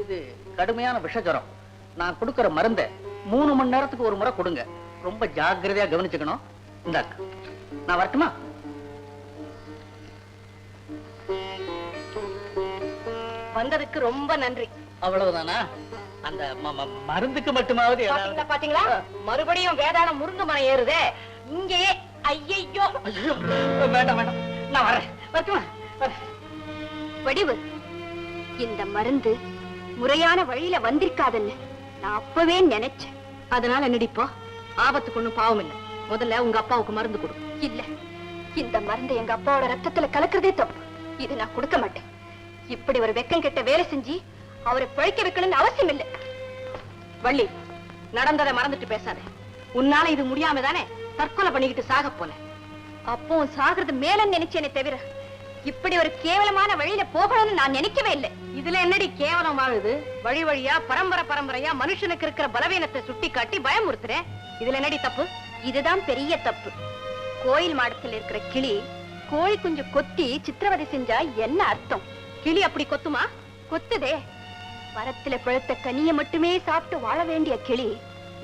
இது கடுமையான விஷஜரம். நான் கொடுக்கிற மருந்தை 3 மணி நேரத்துக்கு ஒரு முறை கொடுங்க. ரொம்ப ஜாக்கிரதையா கவனிச்சுக்கணும். இந்தாக்க, நான் வரட்டுமா? வந்ததுக்கு ரொம்ப நன்றி. அவ்வளவுதானா? அந்த மருந்துக்கு மட்டுமாவது பாத்தீங்களா? மறுபடியும் வேதாளம் முருங்க மரம் ஏறுதே இங்கேயே. ஐயோ வேண்டாம் வேண்டாம், நான் வரேன். வரட்டுமா? வடிவு, இந்த மருந்து முறையான வழியில வந்திருக்காதுன்னு நான் அப்பவே நினைச்சேன். அதனால நடிப்போ ஆபத்துக்கு ஒண்ணும் பாவம் இல்ல. முதல்ல உங்க அப்பாவுக்கு மருந்து கொடு. இல்ல, இந்த மருந்து எங்க அப்பாவோட ரத்தத்துல கலக்குறதே தப்பு. இது நான் கொடுக்க மாட்டேன். இப்படி ஒரு வெக்கம் கெட்ட வேலை செஞ்சு அவரை பழிக்க வைக்கணும்னு அவசியம் இல்லை. வள்ளி, நடந்ததை மறந்துட்டு பேசாத. உன்னால இது முடியாம தானே தற்கொலை பண்ணிக்கிட்டு சாக போன. அப்போ சாகிறது மேல நினைச்சேனே தவிர இப்படி ஒரு கேவலமான வழியில போகணும்னு நான் நினைக்கவே இல்லை. இதுல என்னடி கேவலம் ஆகுது? வழி வழியா பரம்பரையா மனுஷனுக்கு இருக்கிற பலவீனத்தை சுட்டி காட்டி பயமுறுத்துறேன். இதுல என்னடி தப்பு? இதுதான் பெரிய தப்பு. கோயில் மாடத்தில் இருக்கிற கிளி கோழி குஞ்சு கொத்தி சித்திரவதை செஞ்சா என்ன அர்த்தம்? கிளி அப்படி கொத்துமா? கொத்துதே. மரத்துல பழுத்த கனியை மட்டுமே சாப்பிட்டு வாழ வேண்டிய கிளி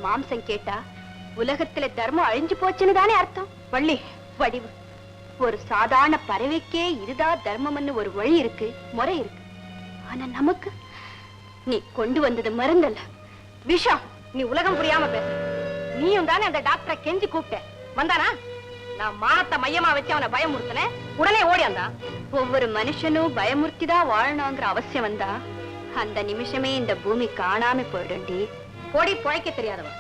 மாம்சம் கேட்டா உலகத்துல தர்மம் அழிஞ்சு போச்சுன்னு தானே அர்த்தம். வள்ளி, வடிவு, ஒரு சாதாரண பறவைக்கே இதுதான் தர்மம்னு ஒரு வழி இருக்கு, முறை இருக்கு. ஆனா நமக்கு நீ கொண்டு வந்தது மருந்தல்ல, விஷம். நீ உலகம் புரியாம பேச. நீயும் தானே அந்த டாக்டரை கெஞ்சி கூப்பிட்ட. வந்தானா? நான் மானத்தை மையமா வச்சு அவனை பயமுறுத்தினேன். உடனே ஓடியாந்தான். ஒவ்வொரு மனுஷனும் பயமுறுத்திதான் வாழணுங்கிற அவசியம் வந்தா அந்த நிமிஷமே இந்த பூமி காணாம போயிடும்டி. போடி, பொழைக்க தெரியாதவன்.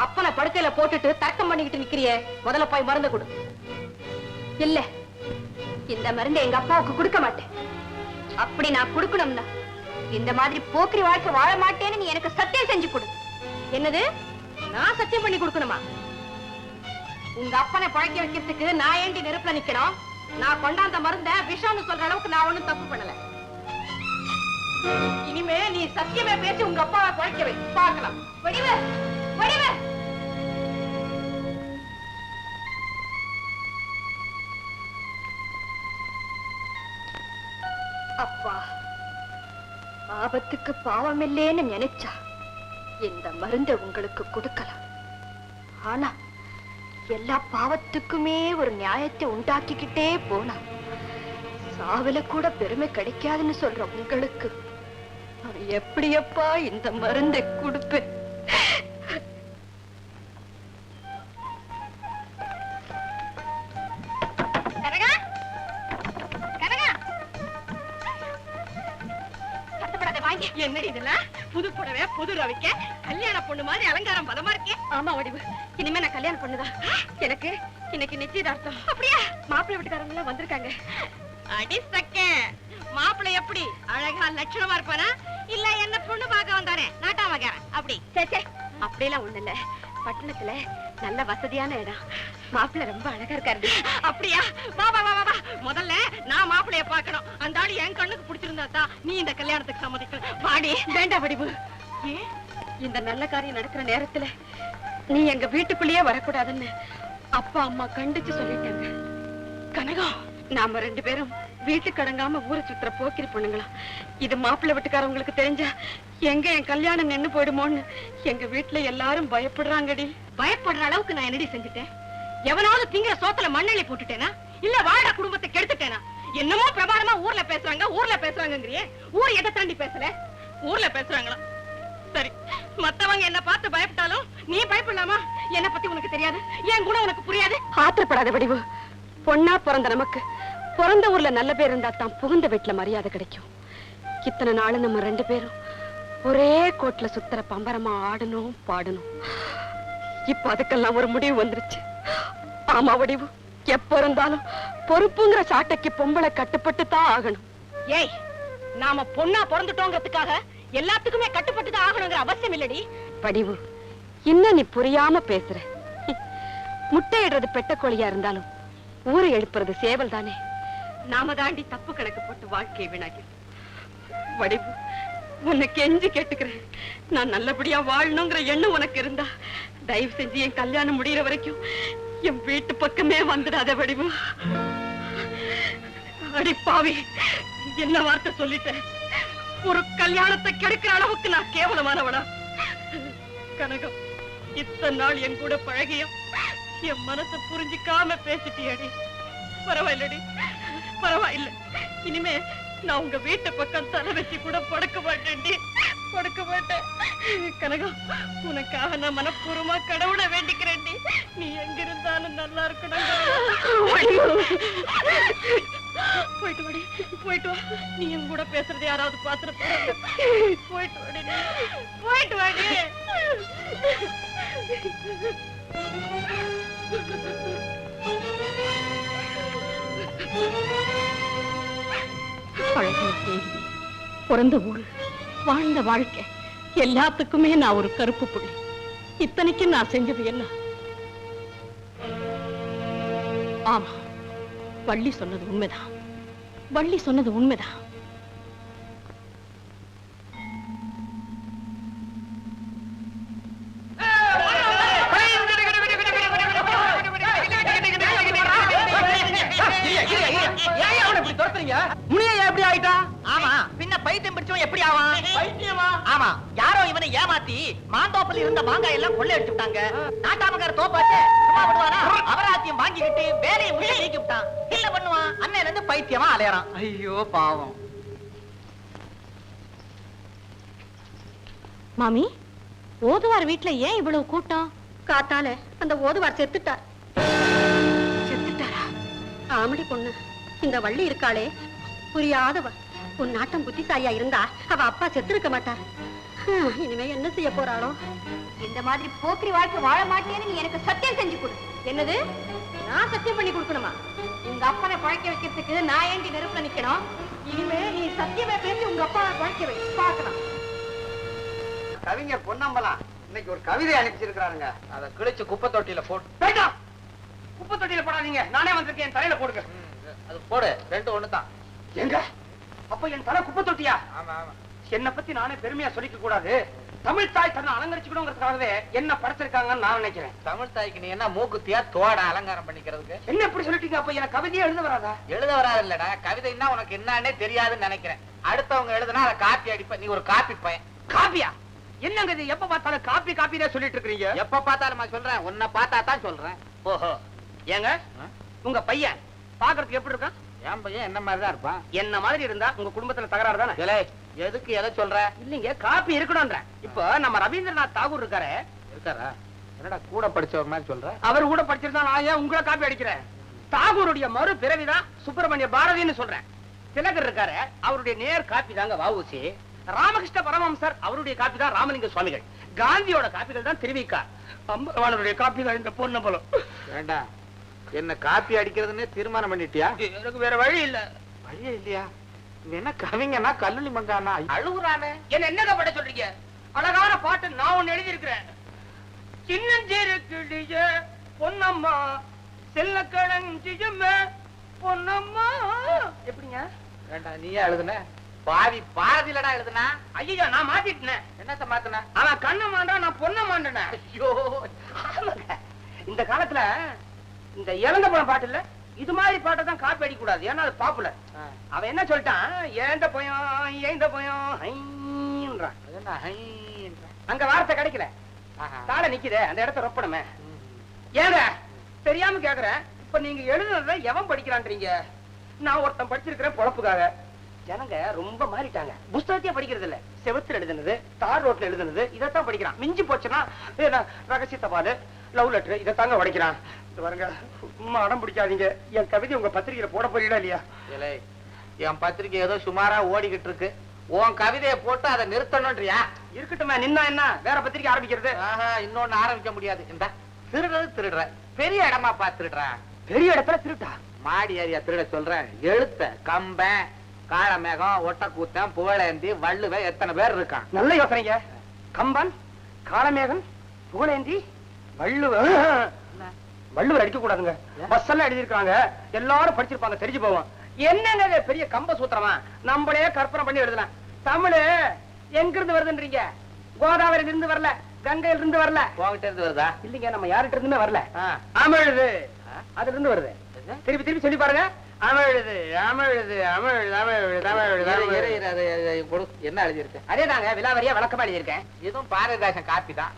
அப்பனை படுக்கையில போட்டுட்டு தர்க்கம் பண்ணிக்கிட்டு நிக்கிறியே, முதல்ல போய் மருந்து கொடு. இல்ல, இந்த மருந்தை எங்க அப்பாவுக்கு கொடுக்க மாட்டேன். அப்படி நான் கொடுக்கணும்னா இந்த மாதிரி போக்கிரி வாழ்க்கை வாழ மாட்டேன்னு நீ எனக்கு சத்தியம் செஞ்சு கொடு. என்னது? நான் சத்தியம் பண்ணி கொடுக்கணுமா? உங்க அப்பனை பழைக்க வைக்கிறதுக்கு நான் ஏண்டி நெருப்புல நிக்கணும்? நான் கொண்டாந்த மருந்த விஷம்னு சொல்ற அளவுக்கு நான் ஒண்ணும் தப்பு பண்ணல. இனிமே நீ சத்தியமே பேசி உங்க அப்பாவை பழைக்க வை, பார்க்கலாம். வடிவு, வடிவு. அப்பா, ஆபத்துக்கு பாவம் இல்லேன்னு நினைச்சா இந்த மருந்தை உங்களுக்கு கொடுக்கலாம். ஆனா எல்லா பாவத்துக்குமே ஒரு நியாயத்தை உண்டாக்கிக்கிட்டே போனா சாவில கூட பெருமை கிடைக்காதுன்னு சொல்ற உங்களுக்கு எப்படியப்பா இந்த மருந்தை கொடுப்பேன்? என்னடி இதெல்லாம்? புது புடவை, புது ரவிக்க, கல்யாண பொண்ணு மாதிரி அலங்காரம் பலமா இருக்கே. ஆமா வடிவு, இனிமே நான் கல்யாண பொண்ணுதான். எனக்கு இன்னைக்கு நிச்சயதார்த்தம். அப்படியா? மாப்பிள்ளை வீட்டுக்காரங்க எல்லாம் வந்திருக்காங்க. அடி சக்க, மாப்பிள்ளை எப்படி அழகா லட்சணமா இருப்பானா இல்ல என்ன பொண்ணு பார்க்க வந்தானே நாட்டாமக்காரன் அப்படி? சே, அப்படியெல்லாம் ஒண்ணு இல்ல. பட்டணத்துல நல்ல வசதியான இடம். மாப்பிள்ளை ரொம்ப அழகா இருக்காரு. அப்படியா? வா வா வா வா, முதல்ல நான் மாப்பிள்ளைய பார்க்கணும். அந்த ஆளு என் கண்ணுக்கு பிடிச்சிருந்தா தான் நீ இந்த கல்யாணத்துக்கு சம்மதிக்கணும். வாடி. வேண்டாம் வடிவு. ஏன்? இந்த நல்ல காரியம் நடக்கிற நேரத்துல நீ எங்க வீட்டுக்குள்ளேயே வரக்கூடாதுன்னு அப்பா அம்மா கண்டிச்சு சொல்லிட்டாங்க. கனகம், நாம 2 பேரும் வீட்டுக்கு அடங்காம ஊரை சுத்துற போக்கிரி பொண்ணுங்களா. இது மாப்பிள்ளை வீட்டுக்காரவங்களுக்கு தெரிஞ்சா எங்க என் கல்யாணம் நின்னு போயிடுமோன்னு எங்க வீட்டுல எல்லாரும் பயப்படுறாங்கடி. பயப்படுற அளவுக்கு நான் என்னடி செஞ்சுட்டேன்? எவனாவது திங்கிற சோத்துல மண்ணெண்ணி போட்டுட்டேனா இல்ல வாழ குடும்பத்தை கெடுத்துட்டேனா? என்னமோ பிரபாரமா ஊர்ல பேசுறாங்கங்கிறியே. ஊர் எதை தாண்டி பேசல? ஊர்ல பேசுறாங்களா? சரி, மத்தவங்க என்ன பார்த்து பயப்பட்டாலும் நீ பயப்படலாமா? என்ன பத்தி உனக்கு தெரியாது, என் குணம் உனக்கு புரியாது. ஆத்திரப்படாத வடிவு. பொண்ணா பிறந்த நமக்கு பிறந்த ஊர்ல நல்ல பேர் இருந்தா தான் புகுந்த வீட்டுல மரியாதை கிடைக்கும். இத்தனை நாள் நம்ம 2 பேரும் ஒரே கோட்ல சுத்தர பம்பரமா ஆடணும் பாடணும். இப்ப அதுக்கெல்லாம் ஒரு முடிவு வந்துருச்சு. ஆமா வடிவு, எப்ப இருந்தாலும் பொறுப்புங்கிற சாட்டைக்கு பொம்பளை கட்டுப்பட்டு தான் ஆகணும். ஏய், நாம பொண்ணா பிறந்துட்டோங்கிறதுக்காக எல்லாத்துக்குமே கட்டுப்பட்டு தான் ஆகணுங்கிற அவசியம் இல்லடி. வடிவு, இன்னும் நீ புரியாம பேசுற. முட்டையிடுறது பெட்ட கோழியா இருந்தாலும் ஊரை எழுப்புறது சேவல் தானே. நாம தாண்டி தப்பு கணக்கு போட்டு வாழ்க்கையை வீணாக்கி. வடிவு, உன்னை கெஞ்சி கேட்டுக்கிறேன். நான் நல்லபடியா வாழணுங்கிற எண்ணம் உனக்கு இருந்தா தயவு செஞ்சு என் கல்யாணம் முடிகிற வரைக்கும் என் வீட்டு பக்கமே வந்துடாத வடிவு. அடி பாவி, என்ன வார்த்தை சொல்லிட்டேன். ஒரு கல்யாணத்தை கெடுக்கிற அளவுக்கு நான் கேவலமானவனா? கனகம், இத்தனை நாள் என் கூட பழகியும் என் மனசை புரிஞ்சுக்காம பேசிட்டியடி. பரவாயில்லடி, பரவாயில்ல. இனிமே நான் உங்க வீட்டு பக்கம் தலை வச்சு கூட படுக்க மாட்டேன்டி, படுக்க மாட்டேன். கனகம், உனக்காக நான் மனப்பூர்வமா கடவுளை வேண்டிக்கிறேன்டி. நீ எங்க இருந்தாலும் நல்லா இருக்கணும். போயிட்டு வாடி, போயிட்டு வா. நீ என் கூட பேசுறது யாராவது பாத்துட்டு போறாங்க. போயிட்டு வாடி, போயிட்டு வாடி. பழகின தேதி, பிறந்த ஊரு, வாழ்ந்த வாழ்க்கை எல்லாத்துக்குமே நான் ஒரு கருப்பு புள்ளி. இத்தனைக்கும் நான் செஞ்சது என்ன? ஆமா, வள்ளி சொன்னது உண்மைதான், வள்ளி சொன்னது உண்மைதான். எப்படி ஆயிட்டா? ஆமா, பின்ன பைத்தியம் பிடிச்சவன் எப்படி ஆவான்? பைத்தியமா? ஆமா, யாரோ இவனை ஏமாத்தி மாந்தோப்பில் இருந்த மாங்காய் எல்லாம் கொள்ளை எடுத்துட்டாங்க. நாட்டாமக்கார தோப்பாச்சு சும்மா விடுவாரா? அபராத்தியம் வாங்கிக்கிட்டு வேலையை முடிய நீக்கி விட்டான். இல்ல பண்ணுவான், அண்ணன் இருந்து பைத்தியமா அலையறான். ஐயோ பாவம். மாமி, ஓதுவார் வீட்டுல ஏன் இவ்வளவு கூட்டம்? காத்தால அந்த ஓதுவார் செத்துட்டார். செத்துட்டாரா? ஆமடி பொண்ணு, இந்த வள்ளி இருக்காளே, புரியாதவ. உன் நாட்டம் புத்திசாலியா இருந்தா அவ அப்பா செத்து இருக்க மாட்டார். இனிமே என்ன செய்ய போறாளோ? இந்த மாதிரி போக்கிரி வாழ்க்கை வாழ மாட்டேன்னு நீ எனக்கு சத்தியம் செஞ்சு கொடு. என்னது? நான் சத்தியம் பண்ணி கொடுக்கணுமா? உங்க அப்பனை பழைக்க வைக்கிறதுக்கு நான் ஏண்டி நெருப்புல நிக்கணும்? இனிமே நீ சத்தியமே பேசி உங்க அப்பாவை பழைக்க வை, பார்க்கலாம். கவிஞர் பொன்னம்பலம் இன்னைக்கு ஒரு கவிதை அனுப்பிச்சிருக்காருங்க. அதை கிழிச்சு குப்பை தொட்டியில போட்டு. குப்பை தொட்டியில போடாதீங்க, நானே வந்திருக்கேன், தலையில போடுங்க. அது போடு, ரெண்டு ஒண்ணுதான். எங்க அப்ப என் தலை குப்பை தொட்டியா? ஆமா ஆமா. என்ன பத்தி நானே பெருமையா சொல்லிக்க கூடாது. தமிழ் தாய் தன்னை அலங்கரிச்சுக்கணுங்கிறதுக்காகவே என்ன படைச்சிருக்காங்கன்னு நான் நினைக்கிறேன். தமிழ் தாய்க்கு நீ என்ன மூக்குத்தியா தோட அலங்காரம் பண்ணிக்கிறதுக்கு? என்ன எப்படி சொல்லிட்டீங்க? அப்ப எனக்கு கவிதையே எழுத வராதா? எழுத வராது இல்லடா, கவிதைன்னா உனக்கு என்னன்னே தெரியாதுன்னு நினைக்கிறேன். அடுத்தவங்க எழுதுனா அதை காப்பி அடிப்ப. நீ ஒரு காப்பி பையன். காப்பியா? என்னங்க இது? எப்ப பார்த்தாலும் காப்பி காப்பிதான் சொல்லிட்டு இருக்கீங்க. எப்ப பார்த்தாலும் நான் சொல்றேன், உன்னை பார்த்தா தான் சொல்றேன். ஓஹோ. ஏங்க உங்க பையன் பாக்குறதுக்கு எப்படி இருக்கான்? என் பையன் என்ன மாதிரிதான் இருப்பான். என்ன மாதிரி இருந்தா உங்க குடும்பத்துல தகராறு தானே? எதுக்கு எதை சொல்ற? இல்லீங்க, காப்பி இருக்கணும்ன்ற. இப்ப நம்ம ரவீந்திரநாத் தாகூர் இருக்காரா? என்னடா கூட படிச்சவர் மாதிரி சொல்ற? அவர் கூட படிச்சிருந்தா நான் ஏன் உங்களை காப்பி அடிக்கிறேன்? தாகூருடைய மறு பிறவிதான் சுப்பிரமணிய பாரதின்னு சொல்றேன். திலகர் இருக்காரு, அவருடைய நேர் காப்பி தாங்க வ.உ.சி. ராமகிருஷ்ண பரமஹம்சர் அவருடைய காப்பி தான் ராமலிங்க சுவாமிகள். காந்தியோட காப்பிகள் தான் திருவிக்கா. அம்பரவாளருடைய காப்பி தான் இந்த பொன்னம்பலம். வேண்டாம், என்ன காப்பி அடிக்கிறதுன்னு தீர்மானம் பண்ணிட்டியா? எனக்கு வேற வழி இல்ல. வழியே இல்லையா? என்ன கவிங்கன்னா கல்லூரி மங்கானா அழுகுறானே. என்ன என்னங்க பட சொல்றீங்க? அழகான பாட்டு நான் ஒண்ணு எழுதி இருக்கிறேன். சின்னஞ்சேரு கிளிய பொன்னம்மா செல்ல கணஞ்சியம்மா பொன்னம்மா. எப்படிங்க? வேண்டாம், நீயே எழுதுன. பாவி பாரதியிலடா எழுதுனா. ஐயோ, நான் மாத்திட்டேன். என்னத்த மாத்தின? அவன் கண்ண மாண்டா, நான் பொண்ண மாண்டேன். ஐயோ, இந்த காலத்துல இந்த இறந்த பழம் பாட்டு இல்ல, இது மாதிரி பாட்டை தான் காப்பி அடிக்க கூடாது. ஏன்னா அது பாப்புலர். அவன் என்ன சொல்லிட்டான்? ஏந்த பயம் ஏந்த பயம் அங்க வார்த்தை கிடைக்கல, தாள நிக்குதே, அந்த இடத்த ரொப்பணுமே. ஏங்க தெரியாம கேக்குறேன், இப்ப நீங்க எழுதுனத எவன் படிக்கிறான்றீங்க? நான் ஒருத்தன் படிச்சிருக்கிறேன் பொழப்புக்காக. ஜனங்க ரொம்ப மாறிட்டாங்க. புஸ்தகத்தையே படிக்கிறது இல்ல, செவத்துல எழுதுனது, தார் ரோட்ல எழுதுனது, இதைத்தான் படிக்கிறான். மிஞ்சி போச்சுன்னா ரகசிய தபால், லவ் லெட்டர், இதைத்தாங்க உடைக்கிறான். பாருங்க, சும்மா அடம் பிடிக்காதீங்க. என் கவிதை உங்க பத்திரிகையில போட போறீங்களா இல்லையா? என் பத்திரிகை ஏதோ சுமாரா ஓடிக்கிட்டு இருக்கு. உன் கவிதையை போட்டு அதை நிறுத்தணும்ன்றியா? இருக்கட்டுமே, நின்னா என்ன வேற பத்திரிகை ஆரம்பிக்கிறது? இன்னொன்னு ஆரம்பிக்க முடியாது. இந்த திருடுறது திருடுற, பெரிய இடமா பாத்துடுற. பெரிய இடத்துல திருட்டா? மாடி ஏரியா திருட சொல்றேன். எழுத்த கம்பன், காளமேகம், ஒட்டக்கூத்தன், புகழேந்தி, வள்ளுவ, எத்தனை பேர் இருக்கான்? நல்ல யோசனைங்க. கம்பன், காளமேகன், புகழேந்தி, வள்ளுவர் அடிக்க கூடாதுங்க. பஸ் எல்லாம் எழுதிருக்காங்க, எல்லாரும் படிச்சிருப்பாங்க, தெரிஞ்சு போவோம். என்னங்க பெரிய கம்ப சூத்திரமா? நம்மளே கற்பனை பண்ணி எழுதலாம். தமிழ் எங்க இருந்து வருதுன்றீங்க? கோதாவரியில இருந்து வரல, கங்கையில இருந்து வரல, உங்ககிட்ட இருந்து வருதா? இல்லீங்க, நம்ம யார்கிட்ட இருந்துமே வரல. தமிழ் அதுல இருந்து வருது. திருப்பி திருப்பி சொல்லி பாருங்க. அமிழுது அமிழுது அமிழுது அமிழுது அமிழுது. என்ன எழுதியிருக்க? அதேதாங்க விலாவரியா விளக்கமா எழுதியிருக்கேன். இதுவும் பாரதிதாசன் காப்பி தான்.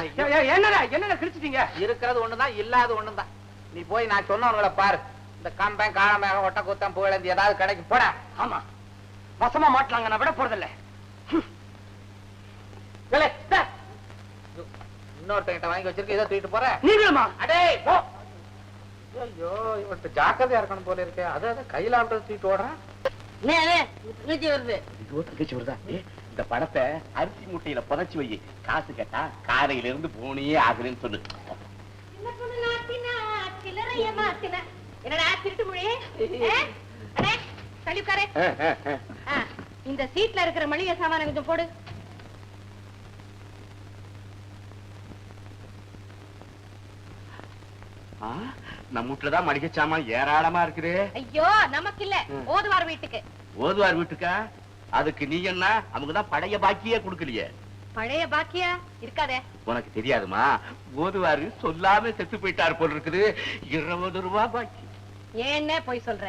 ஐயோ என்னடா என்னடா கிழிச்சிட்டீங்க? இருக்கிறது ஒண்ணுதான், இல்லாத ஒண்ணுதான். நீ போய் நான் சொன்னவங்களை பாரு. இந்த கம்பன் காணமாக ஒட்ட குத்தம் புகழந்தி ஏதாவது கடைக்கு போட. ஆமா வசமா மாட்டலாங்க, நான் விட போறதில்ல. இன்னொருத்தங்கிட்ட வாங்கி வச்சிருக்க, இதை தூக்கிட்டு போற நீங்களுமா? அடே போ. ஐயோ இவர்கிட்ட ஜாக்கிரதையா இருக்கணும் போல இருக்கே. அதை கையில ஆண்டு தூக்கிட்டு ஓடுறான். வருது. இந்த படத்தை அரிசி முட்டையில புதைச்சு வை, காசு கேட்டா காரையில இருந்து போனியே ஆகுதுன்னு சொல்லு. என்னடா திருட்டு மொழி? தள்ளிக்காரே, இந்த சீட்ல இருக்கிற மளிகை சாமான கொஞ்சம் போடு. நம்ம வீட்டுலதான் மளிகை சாமான் ஏராளமா இருக்குது. ஐயோ நமக்கு இல்ல, ஓதுவார் வீட்டுக்கு. ஓதுவார் வீட்டுக்கா? அதுக்கு நீ என்ன, அவங்கதான் பழைய பாக்கியே கொடுக்கலையே. பழைய பாக்கியா இருக்காதே. உனக்கு தெரியாதுமா, ஓதுவாரு சொல்லாம செத்து போயிட்டாரு போல இருக்குது. 20 ரூபாய் பாக்கி. ஏன்னே போய் சொல்ற?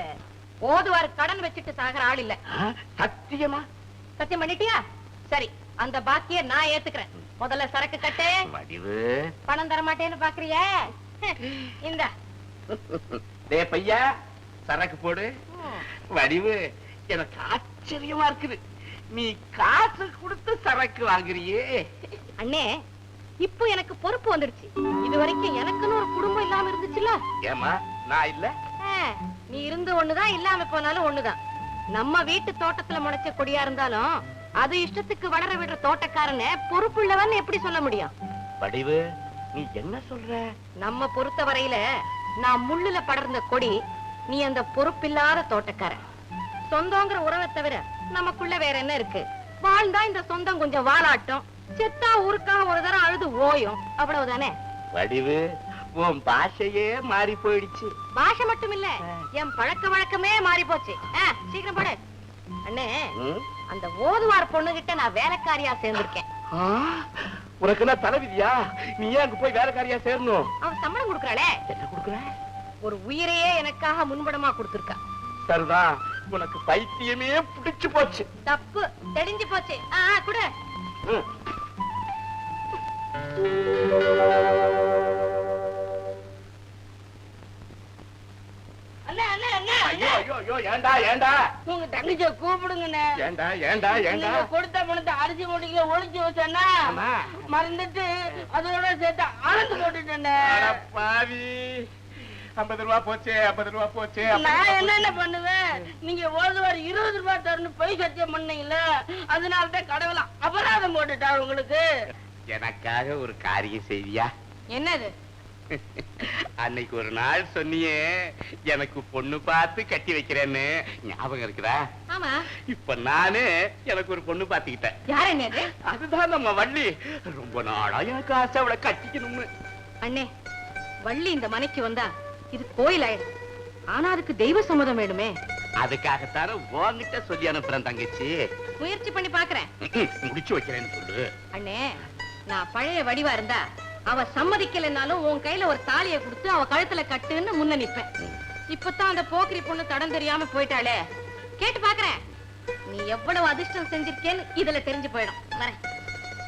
ஓதுவார் கடன் வச்சுட்டு சாகர ஆள் இல்ல. சத்தியமா? சத்தியம் பண்ணிட்டியா? சரி, அந்த பாக்கிய நான் ஏத்துக்கிறேன். முதல்ல சரக்கு கட்டு. வடிவு பணம் தர மாட்டேன்னு பாக்குறியா? இந்த டே பையா, சரக்கு போடு. வடிவு எனக்கு ஆச்சரியமா இருக்குது, நீ காசு கொடுத்து சரக்கு வாங்குறியே. அண்ணே, இப்போ எனக்கு பொறுப்பு வந்துடுச்சு. இது வரைக்கும் எனக்குன்னு ஒரு குடும்பம் இல்லாம இருந்துச்சுல்ல? ஏமா நான் இல்ல? நீ இருந்து ஒண்ணுதான், இல்லாம போனாலும் ஒண்ணுதான். நம்ம வீட்டு தோட்டத்துல முளைச்ச கொடியா இருந்தாலும் அது இஷ்டத்துக்கு வளர விடுற தோட்டக்காரன பொறுப்புள்ளவன் எப்படி சொல்ல முடியும்? வடிவு நீ என்ன சொல்ற? நம்ம பொறுத்த வரையில நான் முள்ளுல படர்ந்த கொடி, நீ அந்த பொறுப்பில்லாத தோட்டக்காரன். சொந்தங்கிற உறவை தவிர நமக்குள்ள வேற என்ன இருக்கு? வாழ்ந்தா இந்த சொந்தம் கொஞ்சம் வாலாட்டும், செத்தா ஊருக்காக ஒரு தரம் அழுது ஓயும், அவ்வளவுதானே. வடிவு உன் பாஷையே மாறி போயிடுச்சு. பாஷை மட்டும் இல்ல, என் பழக்க வழக்கமே மாறி போச்சு. சீக்கிரம் போடு. அண்ணே, அந்த ஓதுவார் பொண்ணுகிட்ட நான் வேலைக்காரியா சேர்ந்திருக்கேன். உனக்கு என்ன தலைவிதியா? நீ ஏன் அங்க போய் வேலைக்காரியா சேரணும்? அவ சம்பளம் கொடுக்கறாளே. என்ன கொடுக்கற? ஒரு உயிரையே எனக்காக முன்படமா கொடுத்திருக்கா. சரிதான், உனக்கு பைத்தியமே பிடிச்சு போச்சு. தப்பு தெரிஞ்சு போச்சு. குடு. ஐயோ ஐயோ ஐயோ, ஏண்டா ஏண்டா? உங்க தங்கச்சியை கூப்பிடுங்கண்ணே. ஏண்டா ஏண்டா ஏண்டா? கொடுத்த பணத்தை அரிசி மூட்டையில ஒளிச்சு வச்சேன்னா மறந்துட்டு அதோட சேர்த்து அளந்து போட்டுட்டேன். பாவி, 50 ரூபாய் போச்சு, 50 ரூபாய் போச்சு. நான் என்னென்ன பண்ணுவேன்? நீங்க ஓதுவார் 20 ரூபாய் தரணும் போய் சத்தியம் பண்ணீங்களா? அதனாலதான் கடவுள அபராதம் போட்டுட்டார் உங்களுக்கு. எனக்காக ஒரு காரியம் செய்வியா? என்னது? அன்னைக்கு ஒரு நாள் சொன்னியே எனக்கு பொண்ணு பார்த்து கட்டி வைக்கிறேன்னு, ஞாபகம் இருக்குதா? ஆமா. இப்ப நானு எனக்கு ஒரு பொண்ணு பாத்துக்கிட்டேன். யார் என்னது? அதுதான் நம்ம வள்ளி. ரொம்ப நாளா எனக்கு ஆசை அவளை கட்டிக்கணும்னு. அண்ணே, வள்ளி இந்த மனைக்கு வந்தா இது கோயில் ஆயிடும். ஆனா அதுக்கு தெய்வ சம்மதம் வேணுமே. அதுக்காகத்தான உன்கிட்ட சொல்லி அனுப்புறேன் தங்கச்சி. முயற்சி பண்ணி பாக்குறேன். முடிச்சு வைக்கிறேன்னு சொல்லு. அண்ணே, நான் பழைய வடிவா இருந்தா அவ சம்மதிக்கலைன்னாலும் உன் கையில ஒரு தாலியை கொடுத்து அவ கழுத்துல கட்டுன்னு முன்ன நிப்பேன். இப்பதான் அந்த போக்கிரி பொண்ணு தடம் தெரியாம போயிட்டாளே, கேட்டு பாக்குறேன். நீ எவ்வளவு அதிர்ஷ்டம் செஞ்சிருக்கேன்னு இதுல தெரிஞ்சு போயிடும். வரேன்.